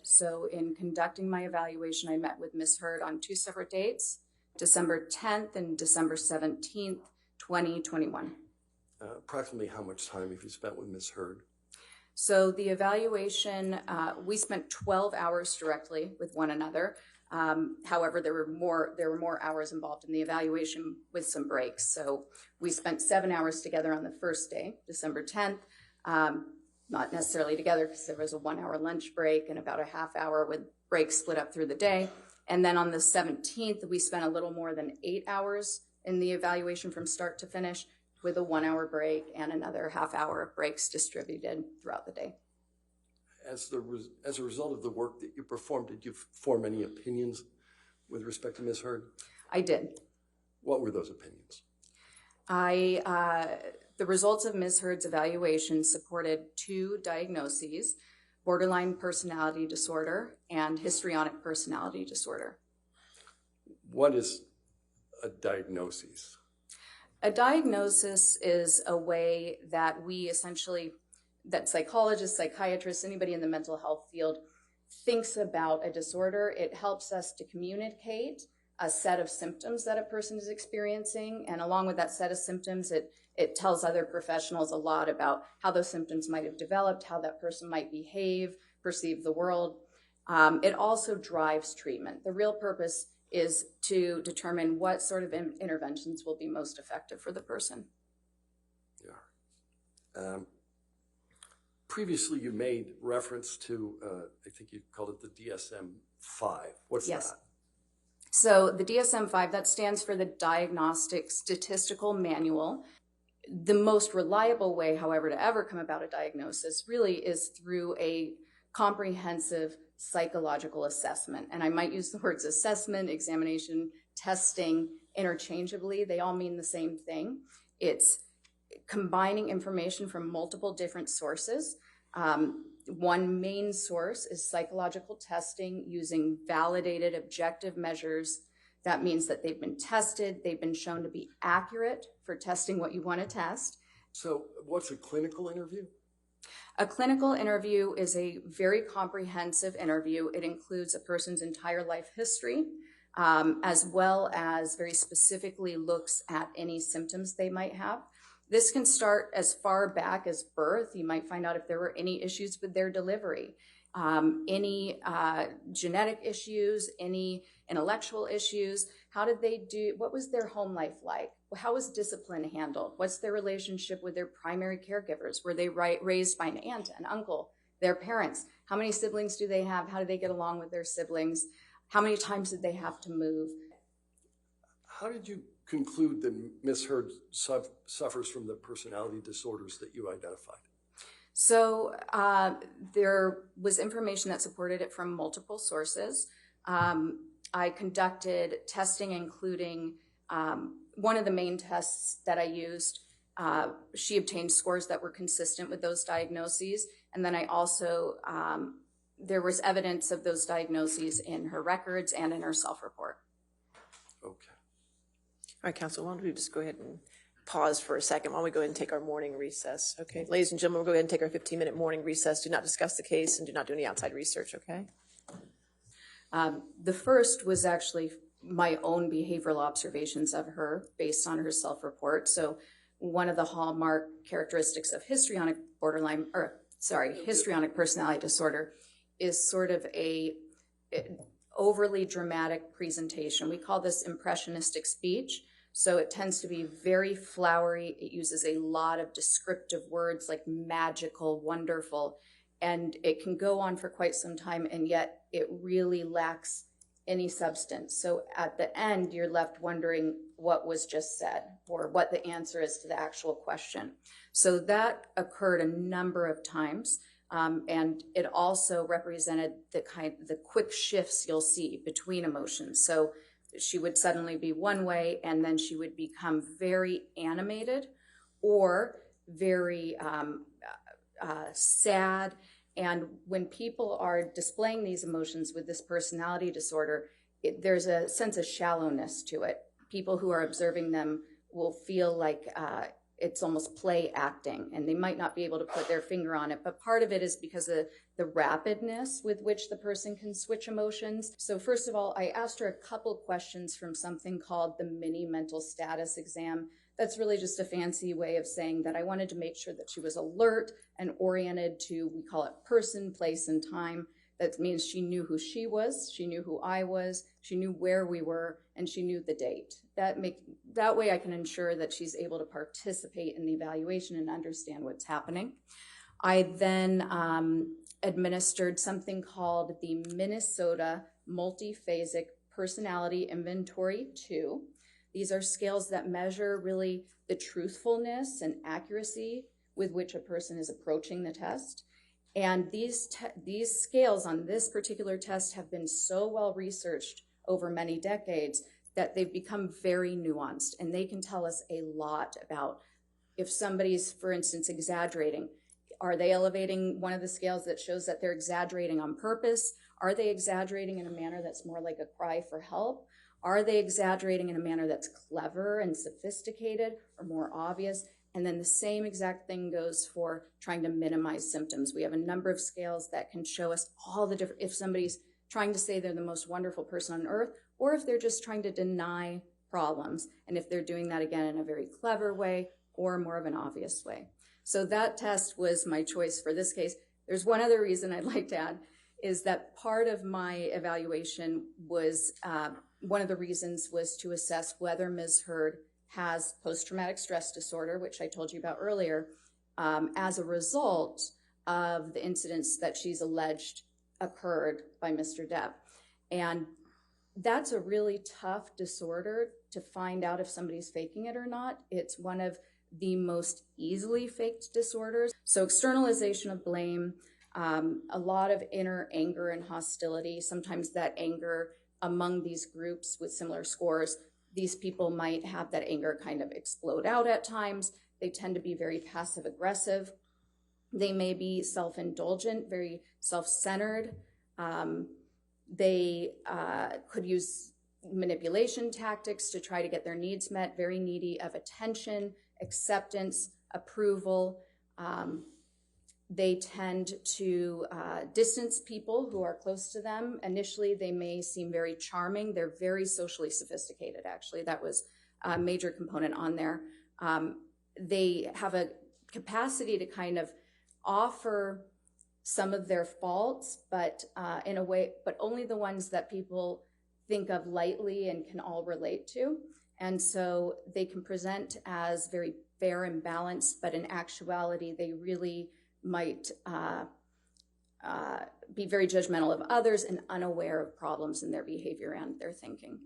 So in conducting my evaluation, I met with Ms. Heard on 2 separate dates, December 10th and December 17th, 2021. Approximately how much time have you spent with Ms. Heard? So the evaluation, we spent 12 hours directly with one another. However, there were more hours involved in the evaluation with some breaks. So we spent 7 hours together on the first day, December 10th. Not necessarily together because there was a 1 hour lunch break and about a half hour with breaks split up through the day. And then on the 17th, we spent a little more than 8 hours in the evaluation from start to finish, with a 1 hour break and another half hour of breaks distributed throughout the day. As a result of the work that you performed, did you form any opinions with respect to Ms. Heard? I did. What were those opinions? The results of Ms. Heard's evaluation supported 2 diagnoses: borderline personality disorder and histrionic personality disorder. What is a diagnosis? A diagnosis is a way that that psychologists, psychiatrists, anybody in the mental health field thinks about a disorder. It helps us to communicate a set of symptoms that a person is experiencing, and along with that set of symptoms, it tells other professionals a lot about how those symptoms might have developed, how that person might behave, perceive the world. It also drives treatment. The real purpose is to determine what sort of interventions will be most effective for the person. Yeah. Previously, you made reference to, I think you called it the DSM-5. What's Yes. that? So the DSM-5, that stands for the Diagnostic Statistical Manual. The most reliable way, however, to ever come about a diagnosis really is through a comprehensive psychological assessment. And I might use the words assessment, examination, testing interchangeably. They all mean the same thing. It's combining information from multiple different sources. One main source is psychological testing using validated objective measures. That means that they've been tested, they've been shown to be accurate for testing what you want to test. So what's a clinical interview? A clinical interview is a very comprehensive interview. It includes a person's entire life history, as well as very specifically looks at any symptoms they might have. This can start as far back as birth. You might find out if there were any issues with their delivery, any genetic issues, any intellectual issues. How did they do? What was their home life like? How was discipline handled? What's their relationship with their primary caregivers? Were they raised by an aunt, an uncle, their parents? How many siblings do they have? How do they get along with their siblings? How many times did they have to move? How did you conclude that Ms. Heard suffers from the personality disorders that you identified? So there was information that supported it from multiple sources. I conducted testing, including one of the main tests that I used. She obtained scores that were consistent with those diagnoses. And then I also, there was evidence of those diagnoses in her records and in her self-report. Okay. All right, Council, why don't we just go ahead and pause for a second while we go ahead and take our morning recess, okay? Ladies and gentlemen, we'll go ahead and take our 15-minute morning recess. Do not discuss the case and do not do any outside research, okay? The first was actually my own behavioral observations of her based on her self-report. So one of the hallmark characteristics of histrionic personality disorder is sort of a overly dramatic presentation. We call this impressionistic speech. So it tends to be very flowery. It uses a lot of descriptive words like magical, wonderful, and it can go on for quite some time, and yet it really lacks any substance. So at the end, you're left wondering what was just said or what the answer is to the actual question. So that occurred a number of times, and it also represented the quick shifts you'll see between emotions. So she would suddenly be one way, and then she would become very animated or very sad. And when people are displaying these emotions with this personality disorder, there's a sense of shallowness to it. People who are observing them will feel like it's almost play acting, and they might not be able to put their finger on it, but part of it is because of the rapidness with which the person can switch emotions. So first of all, I asked her a couple questions from something called the mini mental status exam. That's really just a fancy way of saying that I wanted to make sure that she was alert and oriented to, we call it person, place, and time. That means she knew who she was, she knew who I was, she knew where we were, and she knew the date. That way I can ensure that she's able to participate in the evaluation and understand what's happening. I then administered something called the Minnesota Multiphasic Personality Inventory 2. These are scales that measure really the truthfulness and accuracy with which a person is approaching the test. And these scales on this particular test have been so well researched over many decades that they've become very nuanced, and they can tell us a lot about if somebody's, for instance, exaggerating. Are they elevating one of the scales that shows that they're exaggerating on purpose? Are they exaggerating in a manner that's more like a cry for help? Are they exaggerating in a manner that's clever and sophisticated or more obvious? And then the same exact thing goes for trying to minimize symptoms. We have a number of scales that can show us all the different, if somebody's trying to say they're the most wonderful person on earth, or if they're just trying to deny problems, and if they're doing that again in a very clever way or more of an obvious way. So that test was my choice for this case. There's one other reason I'd like to add, is that part of my evaluation was, one of the reasons was to assess whether Ms. Heard has post-traumatic stress disorder, which I told you about earlier, as a result of the incidents that she's alleged occurred by Mr. Depp. And that's a really tough disorder to find out if somebody's faking it or not. It's one of the most easily faked disorders. So externalization of blame, a lot of inner anger and hostility. Sometimes that anger among these groups with similar scores, these people might have that anger kind of explode out at times. They tend to be very passive aggressive. They may be self-indulgent, very self-centered. They could use manipulation tactics to try to get their needs met, very needy of attention, acceptance, approval. They tend to distance people who are close to them. Initially, they may seem very charming. They're very socially sophisticated, actually. That was a major component on there. They have a capacity to kind of offer some of their faults, but in a way, but only the ones that people think of lightly and can all relate to. And so they can present as very fair and balanced, but in actuality, they really might be very judgmental of others and unaware of problems in their behavior and their thinking.